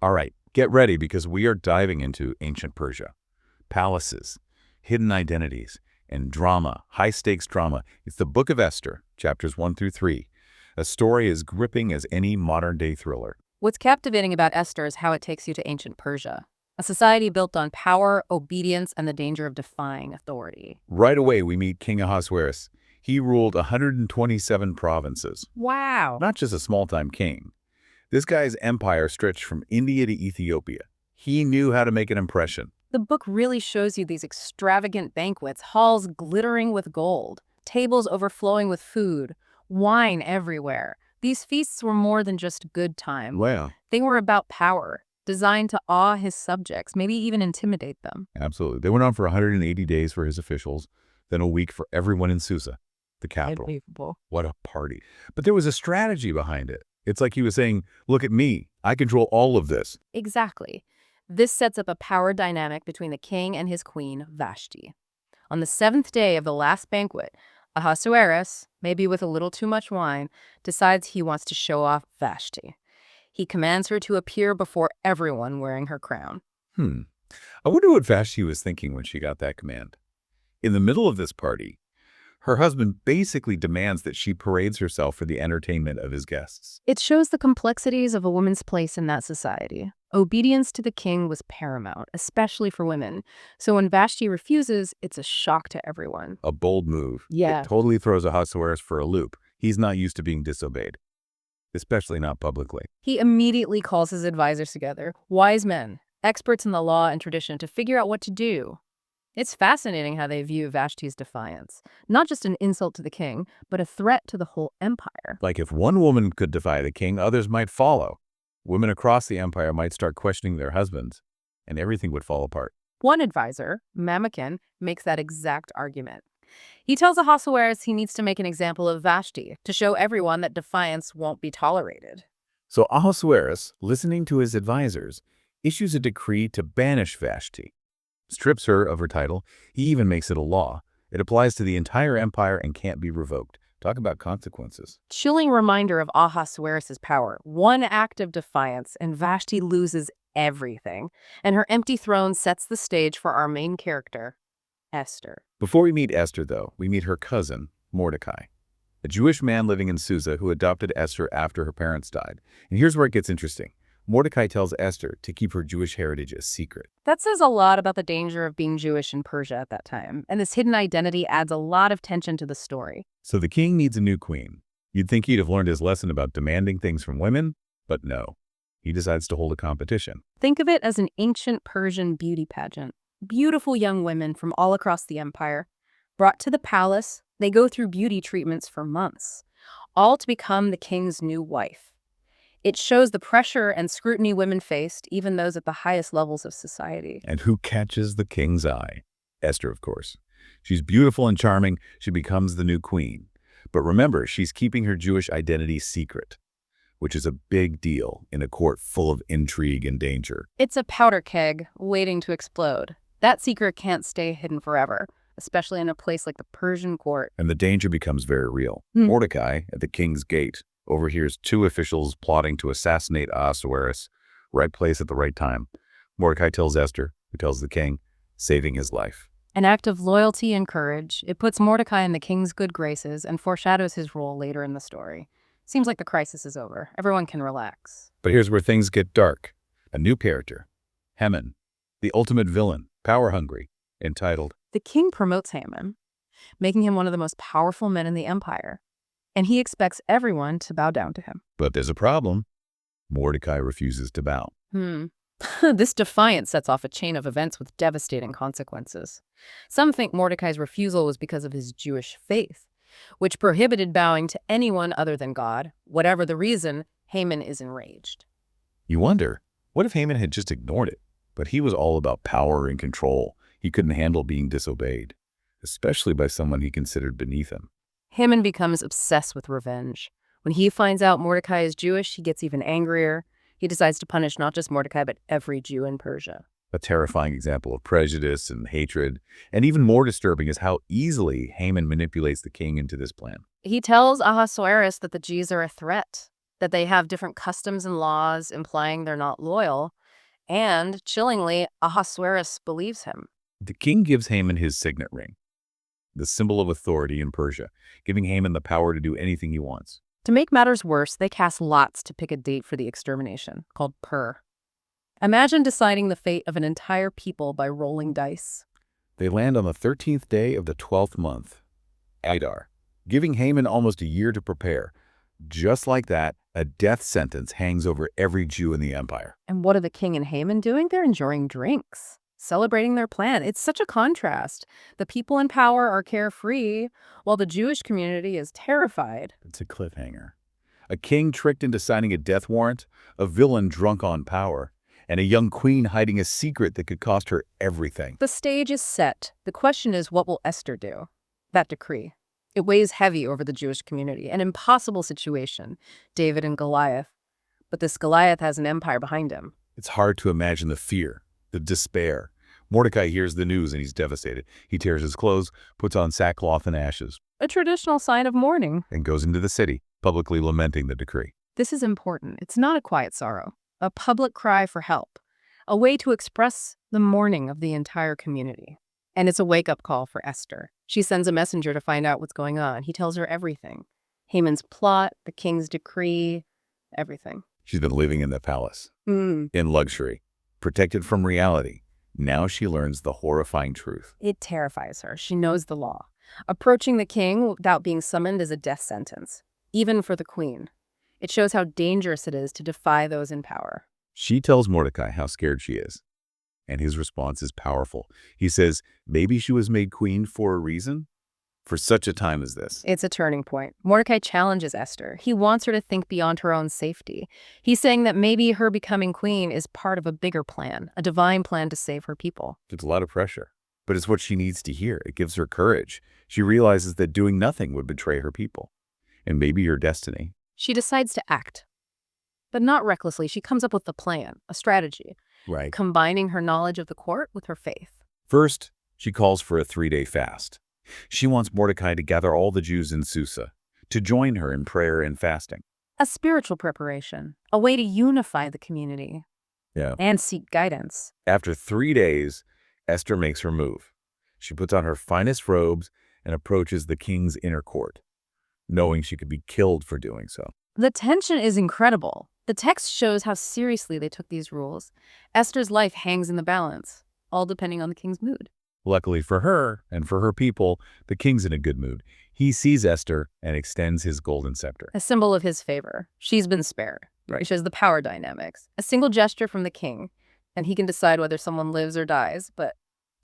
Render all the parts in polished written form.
All right, get ready because we are diving into ancient Persia. Palaces, hidden identities, and drama, high-stakes drama. It's the Book of Esther, chapters 1 through 3. A story as gripping as any modern-day thriller. What's captivating about Esther is how it takes you to ancient Persia, a society built on power, obedience, and the danger of defying authority. Right away, we meet King Ahasuerus. He ruled 127 provinces. Wow. Not just a small-time king. This guy's empire stretched from India to Ethiopia. He knew how to make an impression. The book really shows you these extravagant banquets, halls glittering with gold, tables overflowing with food, wine everywhere. These feasts were more than just good time. Wow. They were about power, designed to awe his subjects, maybe even intimidate them. Absolutely. They went on for 180 days for his officials, then a week for everyone in Susa, the capital. Unbelievable. What a party. But there was a strategy behind it. It's like he was saying, look at me. I control all of this. Exactly. This sets up a power dynamic between the king and his queen, Vashti. On the 7th day of the last banquet, Ahasuerus, maybe with a little too much wine, decides he wants to show off Vashti. He commands her to appear before everyone wearing her crown. I wonder what Vashti was thinking when she got that command. In the middle of this party, her husband basically demands that she parades herself for the entertainment of his guests. It shows the complexities of a woman's place in that society. Obedience to the king was paramount, especially for women. So when Vashti refuses, it's a shock to everyone. A bold move. Yeah. It totally throws Ahasuerus for a loop. He's not used to being disobeyed, especially not publicly. He immediately calls his advisors together, wise men, experts in the law and tradition, to figure out what to do. It's fascinating how they view Vashti's defiance. Not just an insult to the king, but a threat to the whole empire. Like if one woman could defy the king, others might follow. Women across the empire might start questioning their husbands, and everything would fall apart. One advisor, Mamakin, makes that exact argument. He tells Ahasuerus he needs to make an example of Vashti to show everyone that defiance won't be tolerated. So Ahasuerus, listening to his advisors, issues a decree to banish Vashti. Strips her of her title. He even makes it a law. It applies to the entire empire and can't be revoked. Talk about consequences. Chilling reminder of Ahasuerus' power. One act of defiance, and Vashti loses everything. And her empty throne sets the stage for our main character, Esther. Before we meet Esther, though, we meet her cousin, Mordecai, a Jewish man living in Susa who adopted Esther after her parents died. And here's where it gets interesting. Mordecai tells Esther to keep her Jewish heritage a secret. That says a lot about the danger of being Jewish in Persia at that time, and this hidden identity adds a lot of tension to the story. So the king needs a new queen. You'd think he'd have learned his lesson about demanding things from women, but no. He decides to hold a competition. Think of it as an ancient Persian beauty pageant. Beautiful young women from all across the empire. Brought to the palace, they go through beauty treatments for months, all to become the king's new wife. It shows the pressure and scrutiny women faced, even those at the highest levels of society. And who catches the king's eye? Esther, of course. She's beautiful and charming. She becomes the new queen. But remember, she's keeping her Jewish identity secret, which is a big deal in a court full of intrigue and danger. It's a powder keg waiting to explode. That secret can't stay hidden forever, especially in a place like the Persian court. And the danger becomes very real. Mordecai, at the king's gate, overhears two officials plotting to assassinate Ahasuerus. Right place at the right time. Mordecai tells Esther, who tells the king, saving his life. An act of loyalty and courage. It puts Mordecai in the king's good graces and foreshadows his role later in the story. Seems like the crisis is over. Everyone can relax. But here's where things get dark. A new character, Haman, the ultimate villain, power-hungry, entitled. The king promotes Haman, making him one of the most powerful men in the empire. And he expects everyone to bow down to him. But there's a problem. Mordecai refuses to bow. This defiance sets off a chain of events with devastating consequences. Some think Mordecai's refusal was because of his Jewish faith, which prohibited bowing to anyone other than God. Whatever the reason, Haman is enraged. You wonder, what if Haman had just ignored it? But he was all about power and control. He couldn't handle being disobeyed, especially by someone he considered beneath him. Haman becomes obsessed with revenge. When he finds out Mordecai is Jewish, he gets even angrier. He decides to punish not just Mordecai, but every Jew in Persia. A terrifying example of prejudice and hatred. And even more disturbing is how easily Haman manipulates the king into this plan. He tells Ahasuerus that the Jews are a threat. that they have different customs and laws, implying they're not loyal. And, chillingly, Ahasuerus believes him. The king gives Haman his signet ring, the symbol of authority in Persia, giving Haman the power to do anything he wants. To make matters worse, they cast lots to pick a date for the extermination, called Pur. Imagine deciding the fate of an entire people by rolling dice. They land on the 13th day of the 12th month, Adar, giving Haman almost a year to prepare. Just like that, a death sentence hangs over every Jew in the empire. And what are the king and Haman doing? They're enjoying drinks, celebrating their plan. It's such a contrast. The people in power are carefree, while the Jewish community is terrified. It's a cliffhanger. A king tricked into signing a death warrant, a villain drunk on power, and a young queen hiding a secret that could cost her everything. The stage is set. The question is, what will Esther do? That decree. It weighs heavy over the Jewish community, an impossible situation, David and Goliath. But this Goliath has an empire behind him. It's hard to imagine the fear, the despair. Mordecai hears the news and he's devastated. He tears his clothes, puts on sackcloth and ashes, A traditional sign of mourning. and goes into the city, publicly lamenting the decree. This is important. It's not a quiet sorrow, a public cry for help, a way to express the mourning of the entire community. And it's a wake-up call for Esther. She sends a messenger to find out what's going on. He tells her everything. Haman's plot, the king's decree, everything. She's been living in the palace, in luxury, protected from reality. Now she learns the horrifying truth. It terrifies her. She knows the law. Approaching the king without being summoned is a death sentence, even for the queen. It shows how dangerous it is to defy those in power. She tells Mordecai how scared she is, and his response is powerful. He says, maybe she was made queen for a reason, for such a time as this. It's a turning point. Mordecai challenges Esther. He wants her to think beyond her own safety. He's saying that maybe her becoming queen is part of a bigger plan, a divine plan to save her people. It's a lot of pressure, but it's what she needs to hear. It gives her courage. She realizes that doing nothing would betray her people, and maybe her destiny. She decides to act, but not recklessly. She comes up with a plan, a strategy, Right. combining her knowledge of the court with her faith. First, she calls for a 3-day fast. She wants Mordecai to gather all the Jews in Susa, to join her in prayer and fasting. A spiritual preparation, a way to unify the community and seek guidance. After 3 days, Esther makes her move. She puts on her finest robes and approaches the king's inner court, knowing she could be killed for doing so. The tension is incredible. The text shows how seriously they took these rules. Esther's life hangs in the balance, all depending on the king's mood. Luckily for her and for her people, the king's in a good mood. He sees Esther and extends his golden scepter. A symbol of his favor. She's been spared. Right. It shows the power dynamics. A single gesture from the king, and he can decide whether someone lives or dies, but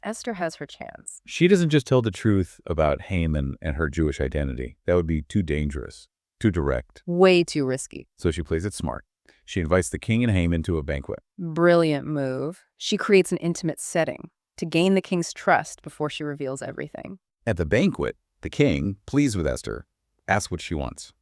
Esther has her chance. She doesn't just tell the truth about Haman and her Jewish identity. That would be too dangerous, too direct. Way too risky. So she plays it smart. She invites the king and Haman to a banquet. Brilliant move. She creates an intimate setting to gain the king's trust before she reveals everything. At the banquet, the king, pleased with Esther, asks what she wants.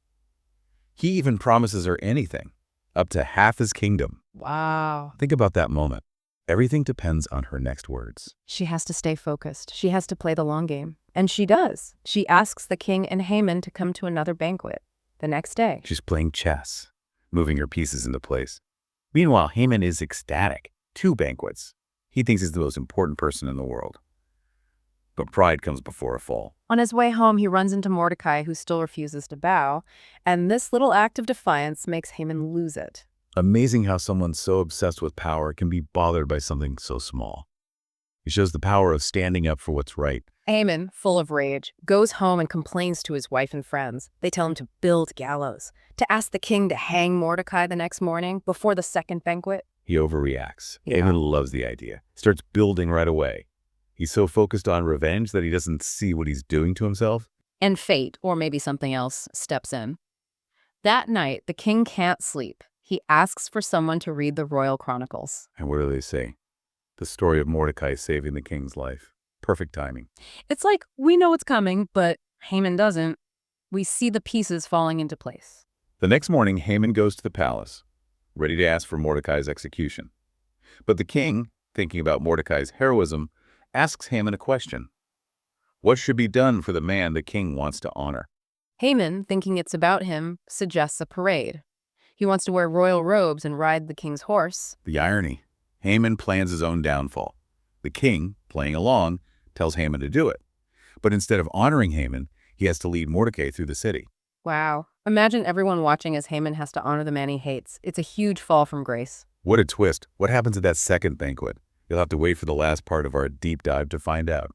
He even promises her anything, up to half his kingdom. Wow. Think about that moment. Everything depends on her next words. She has to stay focused. She has to play the long game. And she does. She asks the king and Haman to come to another banquet the next day. She's playing chess, moving her pieces into place. Meanwhile, Haman is ecstatic. 2 banquets. He thinks he's the most important person in the world. But pride comes before a fall. On his way home, he runs into Mordecai, who still refuses to bow, and this little act of defiance makes Haman lose it. Amazing how someone so obsessed with power can be bothered by something so small. It shows the power of standing up for what's right. Haman, full of rage, goes home and complains to his wife and friends. They tell him to build gallows, to ask the king to hang Mordecai the next morning before the second banquet. He overreacts. Yeah. Haman loves the idea. Starts building right away. He's so focused on revenge that he doesn't see what he's doing to himself. And fate, or maybe something else, steps in. That night, the king can't sleep. He asks for someone to read the royal chronicles. And what do they say? The story of Mordecai saving the king's life. Perfect timing. It's like, we know it's coming, but Haman doesn't. We see the pieces falling into place. The next morning, Haman goes to the palace, ready to ask for Mordecai's execution. But the king, thinking about Mordecai's heroism, asks Haman a question. What should be done for the man the king wants to honor? Haman, thinking it's about him, suggests a parade. He wants to wear royal robes and ride the king's horse. The irony. Haman plans his own downfall. The king, playing along, tells Haman to do it. But instead of honoring Haman, he has to lead Mordecai through the city. Wow. Imagine everyone watching as Haman has to honor the man he hates. It's a huge fall from grace. What a twist. What happens at that second banquet? You'll have to wait for the last part of our deep dive to find out.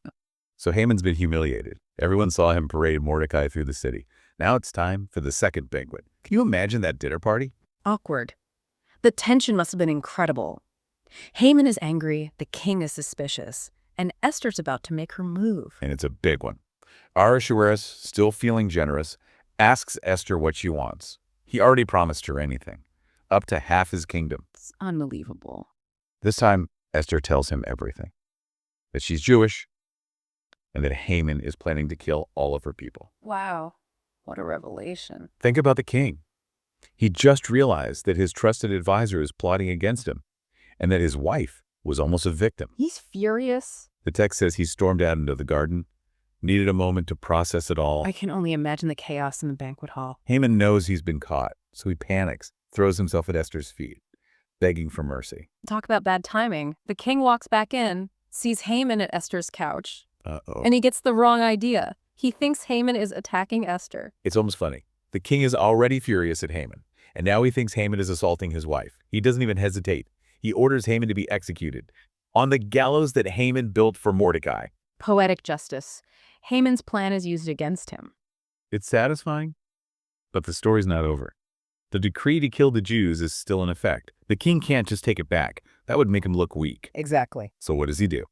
So Haman's been humiliated. Everyone saw him parade Mordecai through the city. Now it's time for the second banquet. Can you imagine that dinner party? Awkward. The tension must have been incredible. Haman is angry, the king is suspicious, and Esther's about to make her move. And it's a big one. Ahasuerus, still feeling generous, asks Esther what she wants. He already promised her anything, up to half his kingdom. It's unbelievable. This time, Esther tells him everything. That she's Jewish, and that Haman is planning to kill all of her people. Wow. What a revelation. Think about the king. He just realized that his trusted advisor is plotting against him, and that his wife was almost a victim. He's furious. The text says he stormed out into the garden, needed a moment to process it all. I can only imagine the chaos in the banquet hall. Haman knows he's been caught, so he panics, throws himself at Esther's feet, begging for mercy. Talk about bad timing. The king walks back in, sees Haman at Esther's couch, Uh-oh. and he gets the wrong idea. He thinks Haman is attacking Esther. It's almost funny. The king is already furious at Haman, and now he thinks Haman is assaulting his wife. He doesn't even hesitate. He orders Haman to be executed on the gallows that Haman built for Mordecai. Poetic justice. Haman's plan is used against him. It's satisfying, but the story's not over. The decree to kill the Jews is still in effect. The king can't just take it back. That would make him look weak. Exactly. So what does he do?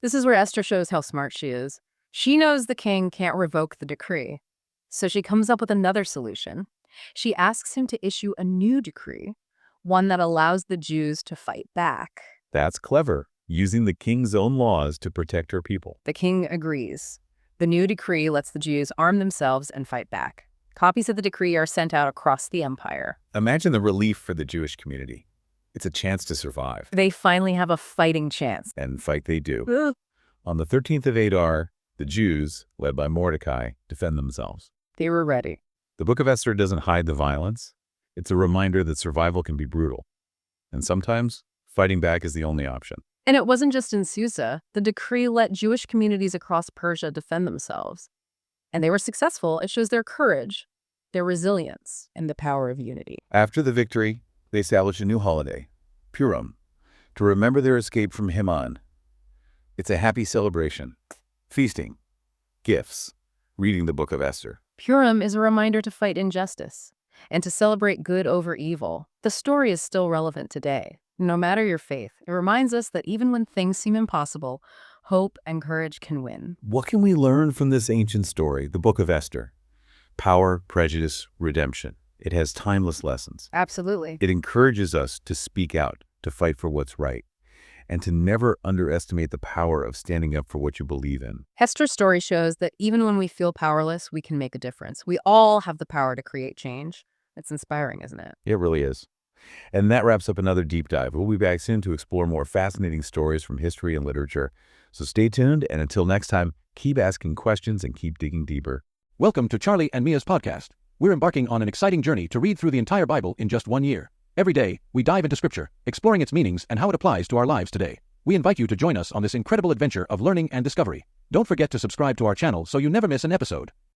This is where Esther shows how smart she is. She knows the king can't revoke the decree, so she comes up with another solution. She asks him to issue a new decree, one that allows the Jews to fight back. That's clever, using the king's own laws to protect her people. The king agrees. The new decree lets the Jews arm themselves and fight back. Copies of the decree are sent out across the empire. Imagine the relief for the Jewish community. It's a chance to survive. They finally have a fighting chance. And fight they do. Ugh. On the 13th of Adar, the Jews, led by Mordecai, defend themselves. They were ready. The Book of Esther doesn't hide the violence. It's a reminder that survival can be brutal. And sometimes, fighting back is the only option. And it wasn't just in Susa. The decree let Jewish communities across Persia defend themselves. And they were successful. It shows their courage, their resilience, and the power of unity. After the victory, they established a new holiday, Purim, to remember their escape from Haman. It's a happy celebration, feasting, gifts, reading the Book of Esther. Purim is a reminder to fight injustice and to celebrate good over evil. The story is still relevant today. No matter your faith, it reminds us that even when things seem impossible, hope and courage can win. What can we learn from this ancient story, the Book of Esther? Power, prejudice, redemption. It has timeless lessons. Absolutely. It encourages us to speak out, to fight for what's right, and to never underestimate the power of standing up for what you believe in. Esther's story shows that even when we feel powerless, we can make a difference. We all have the power to create change. It's inspiring, isn't it? It really is. And that wraps up another deep dive. We'll be back soon to explore more fascinating stories from history and literature. So stay tuned, and until next time, keep asking questions and keep digging deeper. Welcome to Charlie and Mia's podcast. We're embarking on an exciting journey to read through the entire Bible in just 1 year. Every day, we dive into Scripture, exploring its meanings and how it applies to our lives today. We invite you to join us on this incredible adventure of learning and discovery. Don't forget to subscribe to our channel so you never miss an episode.